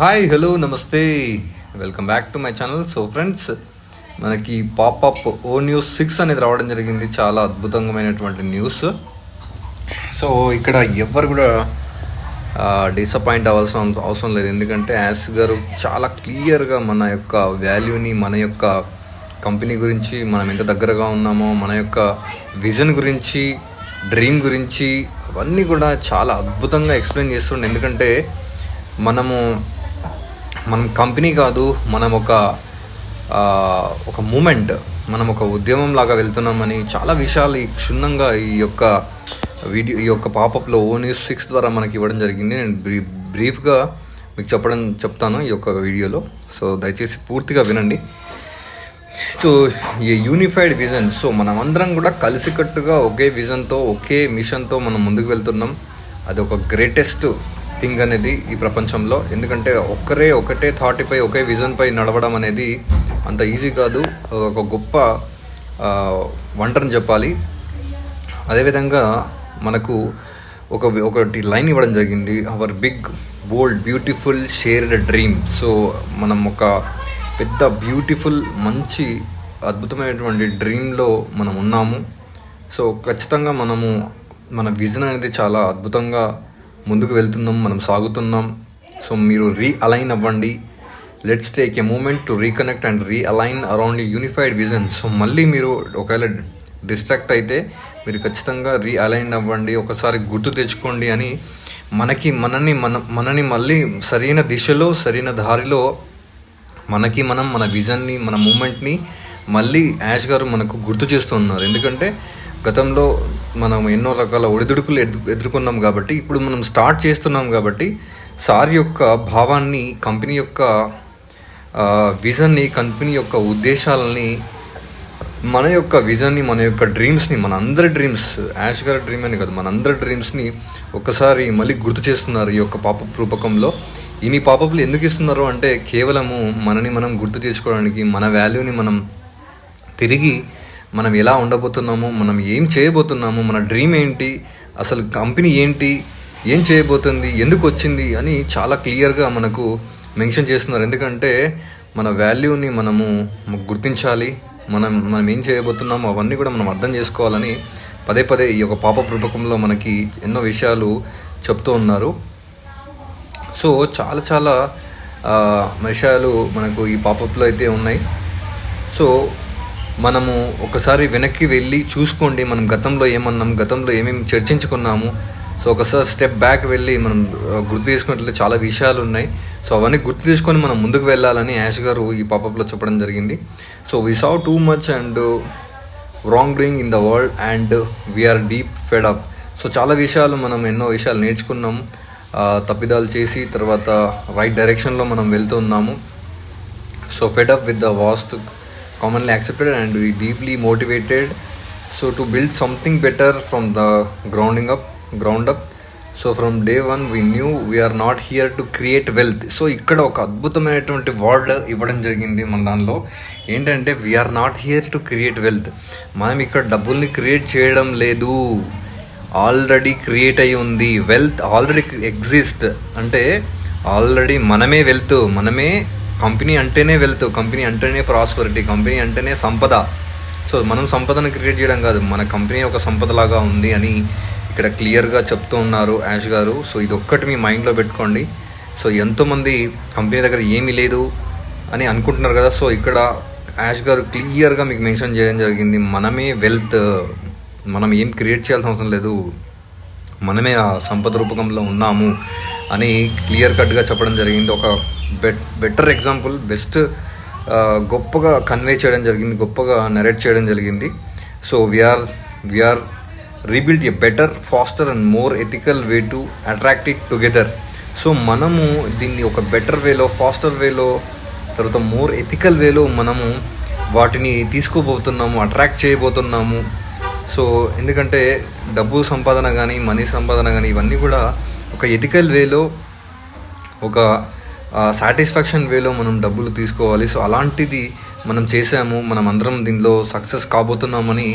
Hi hello నమస్తే, welcome back to my channel. So friends, మనకి popup ఓ news 6 అనేది రావడం జరిగింది. చాలా అద్భుతమైనటువంటి న్యూస్. సో ఇక్కడ ఎవరు కూడా డిసప్పాయింట్ అవ్వాల్సిన అవసరం లేదు. ఎందుకంటే యాస్ గారు చాలా క్లియర్గా మన యొక్క వాల్యూని, మన యొక్క కంపెనీ గురించి, మనం ఎంత దగ్గరగా ఉన్నామో, మన యొక్క విజన్ గురించి, డ్రీమ్ గురించి అవన్నీ కూడా చాలా అద్భుతంగా ఎక్స్ప్లెయిన్ చేస్తుండే. ఎందుకంటే మనం కంపెనీ కాదు, మనం ఒక మూమెంట్, మనం ఒక ఉద్యమం లాగా వెళ్తున్నామని చాలా విషయాలు క్షుణ్ణంగా ఈ యొక్క పాపప్లో ఓ న్యూస్ 6 ద్వారా మనకి ఇవ్వడం జరిగింది. నేను బ్రీఫ్గా మీకు చెప్తాను ఈ యొక్క వీడియోలో. సో దయచేసి పూర్తిగా వినండి. సో ఈ యూనిఫైడ్ విజన్, సో మనమందరం కూడా కలిసికట్టుగా ఒకే విజన్తో, ఒకే మిషన్తో మనం ముందుకు వెళ్తున్నాం. అది ఒక గ్రేటెస్ట్ థింగ్ అనేది ఈ ప్రపంచంలో. ఎందుకంటే ఒకటే థాట్పై, ఒకే విజన్పై నడవడం అనేది అంత ఈజీ కాదు. ఒక గొప్ప వంటని చెప్పాలి. అదేవిధంగా మనకు ఒకటి లైన్ ఇవ్వడం జరిగింది, our big bold beautiful shared dream. So మనం ఒక పెద్ద బ్యూటిఫుల్, మంచి అద్భుతమైనటువంటి డ్రీమ్లో మనం ఉన్నాము. సో ఖచ్చితంగా మన విజన్ అనేది చాలా అద్భుతంగా ముందుకు వెళ్తున్నాం, మనం సాగుతున్నాం. సో మీరు రీఅలైన్ అవ్వండి. Let's take a moment to reconnect and realign around unified vision. So మళ్ళీ మీరు ఒకవేళ డిస్ట్రాక్ట్ అయితే మీరు ఖచ్చితంగా రీఅలైన్ అవ్వండి, ఒకసారి గుర్తు తెచ్చుకోండి అని మనని మళ్ళీ సరైన దిశలో, సరైన దారిలో మన విజన్ని, మన మూమెంట్ని మళ్ళీ యాష్ గారు మనకు గుర్తు చేస్తూ ఉన్నారు. ఎందుకంటే గతంలో మనం ఎన్నో రకాల ఒడిదుడుకులు ఎదుర్కొన్నాం కాబట్టి, ఇప్పుడు మనం స్టార్ట్ చేస్తున్నాం కాబట్టి సార్ యొక్క భావాన్ని, కంపెనీ యొక్క విజన్ని, కంపెనీ యొక్క ఉద్దేశాలని, మన యొక్క విజన్ని, మన యొక్క డ్రీమ్స్ని, మన అందరి డ్రీమ్స్, యాష్ గారి డ్రీమ్ అని కాదు, మన అందరి డ్రీమ్స్ని ఒకసారి మళ్ళీ గుర్తు చేస్తున్నారు ఈ యొక్క పాపప్ రూపకంలో. ఇన్ని పాపప్లు ఎందుకు ఇస్తున్నారు అంటే కేవలము మనని మనం గుర్తు తెచ్చుకోవడానికి, మన వాల్యూని తిరిగి మనం ఎలా ఉండబోతున్నాము, మనం ఏం చేయబోతున్నాము, మన డ్రీమ్ ఏంటి, అసలు కంపెనీ ఏంటి, ఏం చేయబోతుంది, ఎందుకు వచ్చింది అని చాలా క్లియర్గా మనకు మెన్షన్ చేస్తున్నారు. ఎందుకంటే మన వాల్యూని మనము గుర్తించాలి, మనం ఏం చేయబోతున్నామో అవన్నీ కూడా మనం అర్థం చేసుకోవాలని పదే ఈ యొక్క పాపప్ రూపకంలో మనకి ఎన్నో విషయాలు చెప్తూ ఉన్నారు. సో చాలా విషయాలు మనకు ఈ పాపప్లో అయితే ఉన్నాయి. సో మనము ఒకసారి వెనక్కి వెళ్ళి చూసుకోండి, మనం గతంలో ఏమన్నాం, గతంలో ఏమేమి చర్చించుకున్నాము. సో ఒకసారి స్టెప్ బ్యాక్ వెళ్ళి మనం గుర్తు చేసుకున్నట్లయితే చాలా విషయాలు ఉన్నాయి. సో అవన్నీ గుర్తు తీసుకొని మనం ముందుకు వెళ్ళాలని యాష్ గారు ఈ పాపప్లో చెప్పడం జరిగింది. So we saw too much and wrong doing in the world and we are deep fed up. So చాలా విషయాలు, మనం ఎన్నో విషయాలు నేర్చుకున్నాం, తప్పిదాలు చేసి తర్వాత రైట్ డైరెక్షన్లో మనం వెళ్తూ ఉన్నాము. So fed up with the vast commonly accepted and we deeply motivated so to build something better from the ground up. So from day one we knew we are not here to create wealth. So ఇక్కడ ఒక అద్భుతమైనటువంటి word ఇవ్వడం జరిగింది మన దానిలో. ఏంటంటే we are not here to create wealth. మనం ఇక్కడ డబ్బుల్ని క్రియేట్ చేయడం లేదు, ఆల్రెడీ క్రియేట్ అయి ఉంది. వెల్త్ ఆల్రెడీ ఎగ్జిస్ట్, అంటే ఆల్రెడీ మనమే వెల్త్, మనమే కంపెనీ అంటేనే వెల్త్, కంపెనీ అంటేనే ప్రాస్పరిటీ, కంపెనీ అంటేనే సంపద. సో మనం సంపదను క్రియేట్ చేయడం కాదు, మన కంపెనీ ఒక సంపదలాగా ఉంది అని ఇక్కడ క్లియర్గా చెప్తూ ఉన్నారు యాష్ గారు. సో ఇది ఒక్కటి మీ మైండ్లో పెట్టుకోండి. సో ఎంతోమంది కంపెనీ దగ్గర ఏమీ లేదు అని అనుకుంటున్నారు కదా. సో ఇక్కడ యాష్ గారు క్లియర్గా మీకు మెన్షన్ చేయడం జరిగింది, మనమే వెల్త్, మనం ఏం క్రియేట్ చేయాల్సిన అవసరం లేదు, మనమే ఆ సంపద రూపకంలో ఉన్నాము అని క్లియర్ కట్గా చెప్పడం జరిగింది. ఒక బెటర్ ఎగ్జాంపుల్, గొప్పగా కన్వే చేయడం జరిగింది, గొప్పగా నరేట్ చేయడం జరిగింది. So we are rebuild a better, faster and more ethical way to attract it together. So మనము దీన్ని ఒక బెటర్ వేలో, ఫాస్టర్ వేలో, తర్వాత మోర్ ఎథికల్ వేలో మనము వాటిని తీసుకోబోతున్నాము, అట్రాక్ట్ చేయబోతున్నాము. సో ఎందుకంటే డబ్బు సంపాదన కానీ, మనీ సంపాదన కానీ ఇవన్నీ కూడా ఒక ఎథికల్ వేలో, ఒక సాటిస్ఫాక్షన్ వేలో మనం డబ్బులు తీసుకోవాలి. సో అలాంటిది మనం చేసాము, మనం అందరం దీనిలో సక్సెస్ కాబోతున్నామని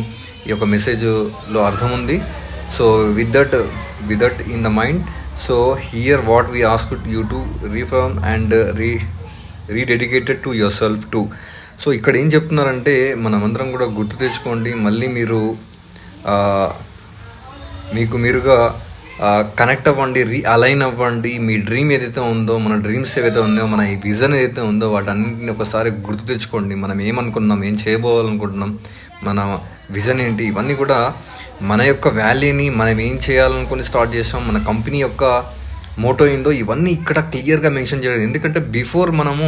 ఈ యొక్క మెసేజ్లో అర్థం ఉంది. So with that in the mind, so here what we ask you to reaffirm and rededicated to yourself to. So ఇక్కడ ఏం చెప్తున్నారంటే మనమందరం కూడా గుర్తు తెచ్చుకోండి, మళ్ళీ మీరు మీకు మీరుగా కనెక్ట్ అవ్వండి, అలైన్ అవ్వండి. మీ డ్రీమ్ ఏదైతే ఉందో, మన డ్రీమ్స్ ఏవైతే ఉన్నాయో, మన ఈ విజన్ ఏదైతే ఉందో వాటన్నింటిని ఒకసారి గుర్తు తెచ్చుకోండి. మనం ఏమనుకున్నాం, ఏం చేయబోవాలనుకుంటున్నాం, మన విజన్ ఏంటి, ఇవన్నీ కూడా మన యొక్క వాల్యూని మనం ఏం చేయాలనుకుని స్టార్ట్ చేసాం, మన కంపెనీ యొక్క మోటో ఏందో ఇవన్నీ ఇక్కడ క్లియర్గా మెన్షన్ చేయలేదు. ఎందుకంటే బిఫోర్ మనము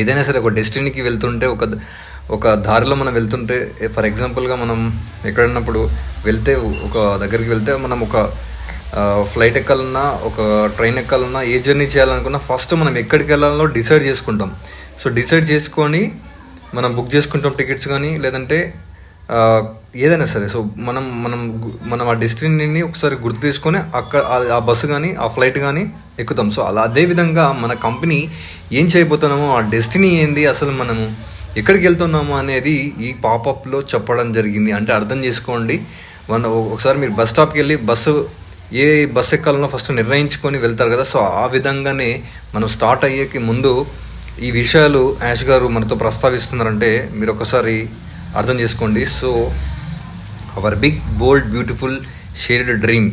ఏదైనా సరే ఒక డెస్టినీకి వెళ్తుంటే, ఒక దారిలో మనం వెళ్తుంటే, ఫర్ ఎగ్జాంపుల్గా మనం ఎక్కడన్నప్పుడు వెళ్తే, ఒక దగ్గరికి వెళ్తే మనం ఒక ఫ్లైట్ ఎక్కాలన్నా, ఒక ట్రైన్ ఎక్కాలన్నా, ఏ జర్నీ చేయాలనుకున్నా ఫస్ట్ మనం ఎక్కడికి వెళ్ళాలో డిసైడ్ చేసుకుంటాం. సో డిసైడ్ చేసుకొని మనం బుక్ చేసుకుంటాం టికెట్స్ కానీ, లేదంటే ఏదైనా సరే. సో మనం ఆ డెస్టినీని ఒకసారి గుర్తు తీసుకొని అక్కడ ఆ బస్సు కానీ ఆ ఫ్లైట్ కానీ ఎక్కుతాం. సో అదేవిధంగా మన కంపెనీ ఏం చేయబోతున్నామో, ఆ డెస్టినీ ఏంది, అసలు మనము ఎక్కడికి వెళ్తున్నాము అనేది ఈ పాపప్లో చెప్పడం జరిగింది. అంటే అర్థం చేసుకోండి, ఒకసారి మీరు బస్ స్టాప్కి వెళ్ళి ఏ బస్సు ఎక్కాలనో ఫస్ట్ నిర్ణయించుకొని వెళ్తారు కదా. సో ఆ విధంగానే మనం స్టార్ట్ అయ్యేకి ముందు ఈ విషయాలు యాష్ గారు మనతో ప్రస్తావిస్తున్నారంటే మీరు ఒకసారి అర్థం చేసుకోండి. So our big bold beautiful shared dream.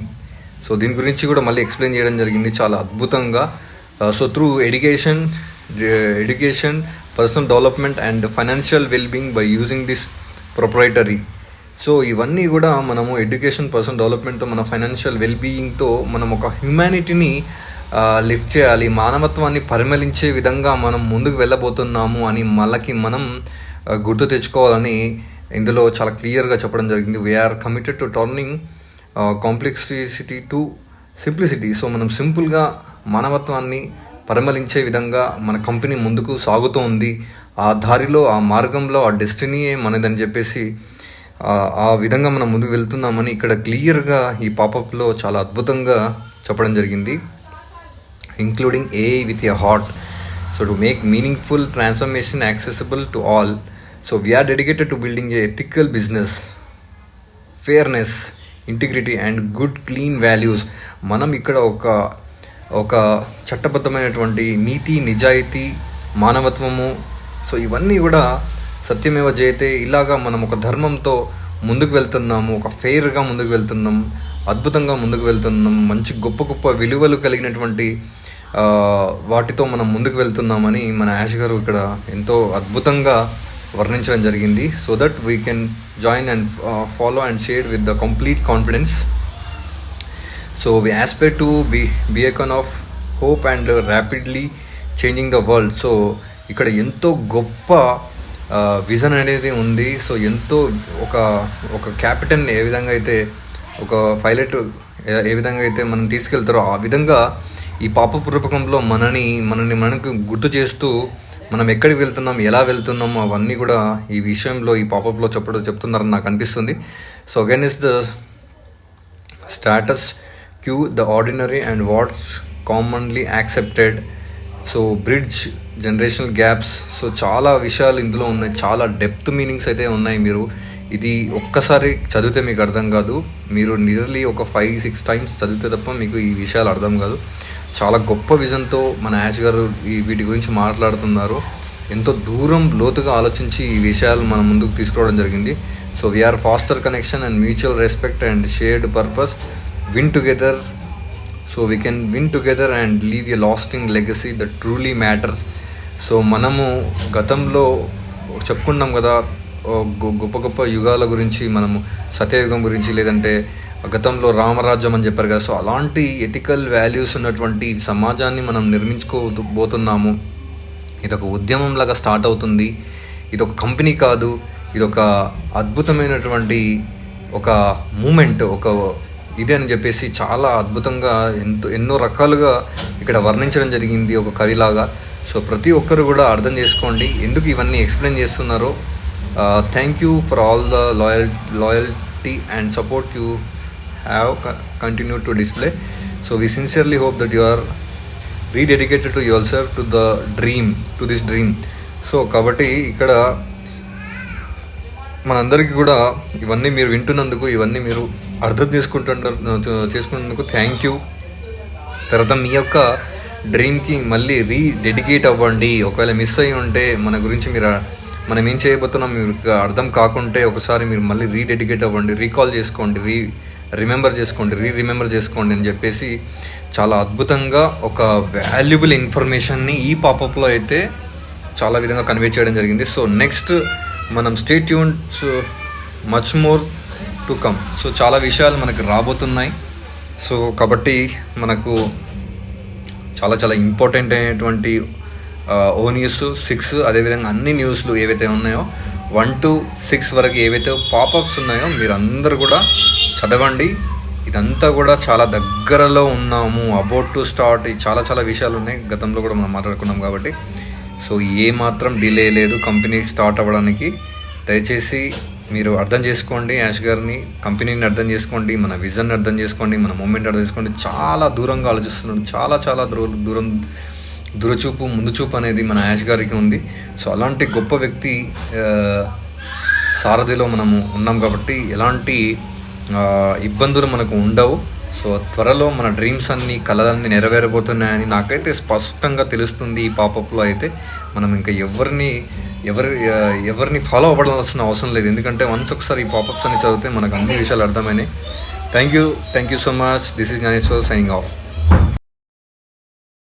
So దీని గురించి కూడా మళ్ళీ ఎక్స్ప్లెయిన్ చేయడం జరిగింది చాలా అద్భుతంగా. So through education, personal development and financial wellbeing by using this proprietary. So ఇవన్నీ కూడా మనము ఎడ్యుకేషన్, పర్సనల్ డెవలప్మెంట్తో, మన ఫైనాన్షియల్ వెల్బీయింగ్తో మనం ఒక హ్యుమానిటీని లిఫ్ట్ చేయాలి, మానవత్వాన్ని పరిమళించే విధంగా మనం ముందుకు వెళ్ళబోతున్నాము అని మనం గుర్తు తెచ్చుకోవాలని ఇందులో చాలా క్లియర్గా చెప్పడం జరిగింది. We are committed to turning complexity to simplicity. So మనం సింపుల్గా మానవత్వాన్ని పరిమళించే విధంగా మన కంపెనీ ముందుకు సాగుతూ ఉంది. ఆ దారిలో, ఆ మార్గంలో, ఆ డెస్టినీయే మనదని చెప్పేసి ఆ విధంగా మనం ముందుకు వెళ్తున్నామని ఇక్కడ క్లియర్గా ఈ పాపప్లో చాలా అద్భుతంగా చెప్పడం జరిగింది. Including AI with a heart. So to make meaningful transformation accessible to all. So we are dedicated to building a ethical business, fairness, integrity and good clean values. మనం ఇక్కడ ఒక చట్టబద్ధమైనటువంటి నీతి, నిజాయితీ, మానవత్వము, సో ఇవన్నీ కూడా సత్యమేవ జయతే, ఇలాగా మనం ఒక ధర్మంతో ముందుకు వెళ్తున్నాము, ఒక ఫెయిర్గా ముందుకు వెళ్తున్నాం, అద్భుతంగా ముందుకు వెళ్తున్నాం, మంచి గొప్ప గొప్ప విలువలు కలిగినటువంటి వాటితో మనం ముందుకు వెళ్తున్నామని మన యాష్ గారు ఇక్కడ ఎంతో అద్భుతంగా వర్ణించడం జరిగింది. So that we can join and follow and share with the complete confidence. So we aspire to be beacon of hope and rapidly changing the world. So ఇక్కడ ఎంతో గొప్ప విజన్ అనేది ఉంది. సో ఎంతో ఒక క్యాపిటన్ ఏ విధంగా అయితే, ఒక పైలట్ ఏ విధంగా అయితే మనం తీసుకెళ్తారో ఆ విధంగా ఈ పాపప్ రూపకంలో మనకు గుర్తు చేస్తూ మనం ఎక్కడికి వెళ్తున్నాం, ఎలా వెళ్తున్నాం, అవన్నీ కూడా ఈ విషయంలో ఈ పాపప్లో చెప్తున్నారని నాకు అనిపిస్తుంది. So again is the status quo, the ordinary and what's commonly accepted. So bridge generational gaps. So చాలా విషయాలు ఇందులో ఉన్నాయి, చాలా డెప్త్ మీనింగ్స్ అయితే ఉన్నాయి. మీరు ఇది ఒక్కసారి చదివితే మీకు అర్థం కాదు, మీరు నియర్లీ ఒక 5-6 టైమ్స్ చదివితే తప్ప మీకు ఈ విషయాలు అర్థం కాదు. చాలా గొప్ప విజన్తో మన యాష్ గారు వీటి గురించి మాట్లాడుతున్నారు. ఎంతో దూరం లోతుగా ఆలోచించి ఈ విషయాలు మన ముందుకు తీసుకురావడం జరిగింది. So we are faster connection and mutual respect and shared purpose, win together. So we can win together and leave a lasting legacy that truly matters. So మనము గతంలో చెప్పుకున్నాం కదా, గొప్ప గొప్ప యుగాల గురించి, మనము సత్యయుగం గురించి, లేదంటే గతంలో రామరాజ్యం అని చెప్పారు కదా. సో అలాంటి ఎథికల్ వాల్యూస్ ఉన్నటువంటి సమాజాన్ని మనం నిర్మించుకోబోతున్నాము. ఇదొక ఉద్యమం లాగా స్టార్ట్ అవుతుంది. ఇదొక కంపెనీ కాదు, ఇదొక అద్భుతమైనటువంటి ఒక మూమెంట్, ఒక ఇది అని చెప్పేసి చాలా అద్భుతంగా ఎన్నో రకాలుగా ఇక్కడ వర్ణించడం జరిగింది ఒక కవిలాగా. సో ప్రతి ఒక్కరు కూడా అర్థం చేసుకోండి ఎందుకు ఇవన్నీ ఎక్స్ప్లెయిన్ చేస్తున్నారో. Thank you for all the loyalty and support you have continued to display. So we sincerely hope that you are rededicated to yourself to this dream. So కాబట్టి ఇక్కడ మనందరికీ కూడా ఇవన్నీ మీరు వింటున్నందుకు, ఇవన్నీ మీరు అర్థం చేసుకుంటున్నందుకు థ్యాంక్ యూ. తర్వాత మీ యొక్క డ్రీమ్కి మళ్ళీ డెడికేట్ అవ్వండి. ఒకవేళ మిస్ అయ్యి ఉంటే మన గురించి మనం ఏం చేయబోతున్నాం మీకు అర్థం కాకుంటే ఒకసారి మీరు మళ్ళీ రీడెడికేట్ అవ్వండి, రీకాల్ చేసుకోండి, రిమెంబర్ చేసుకోండి అని చెప్పేసి చాలా అద్భుతంగా ఒక వాల్యుబుల్ ఇన్ఫర్మేషన్ని ఈ పాపప్లో అయితే చాలా విధంగా కన్వే చేయడం జరిగింది. సో నెక్స్ట్ మనం stay tunes, much more to come. So చాలా విషయాలు మనకు రాబోతున్నాయి. సో కాబట్టి మనకు చాలా చాలా ఇంపార్టెంట్ అయినటువంటి ఓ న్యూస్ 6, అదేవిధంగా అన్ని న్యూస్లు ఏవైతే ఉన్నాయో 1 to 6 వరకు ఏవైతే పాపప్స్ ఉన్నాయో మీరు అందరూ కూడా చదవండి. ఇదంతా కూడా చాలా దగ్గరలో ఉన్నాము, అబౌట్ టు స్టార్ట్. చాలా చాలా విషయాలు ఉన్నాయి, గతంలో కూడా మనం మాట్లాడుకున్నాం కాబట్టి. సో ఏ మాత్రం డిలే లేదు కంపెనీ స్టార్ట్ అవ్వడానికి. దయచేసి మీరు అర్థం చేసుకోండి యాష్ గారిని, కంపెనీని అర్థం చేసుకోండి, మన విజన్ అర్థం చేసుకోండి, మన మూమెంట్ అర్థం చేసుకోండి. చాలా దూరంగా ఆలోచిస్తున్నాడు, చాలా చాలా దూరచూపు, ముందు చూపు అనేది మన యాష్ గారికి ఉంది. సో అలాంటి గొప్ప వ్యక్తి సారథిలో మనము ఉన్నాం కాబట్టి ఎలాంటి ఇబ్బందులు మనకు ఉండవు. సో త్వరలో మన డ్రీమ్స్ అన్నీ, కళలన్నీ నెరవేరబోతున్నాయని నాకైతే స్పష్టంగా తెలుస్తుంది. ఈ పాపప్లో అయితే మనం ఇంకా ఎవరిని ఫాలో అవ్వాల్సిన అవసరం లేదు, ఎందుకంటే ఒకసారి ఈ పాపప్స్ అన్ని చదివితే మనకు అన్ని విషయాలు అర్థమైనాయి. Thank you so much. This is Gnaneshwar signing of.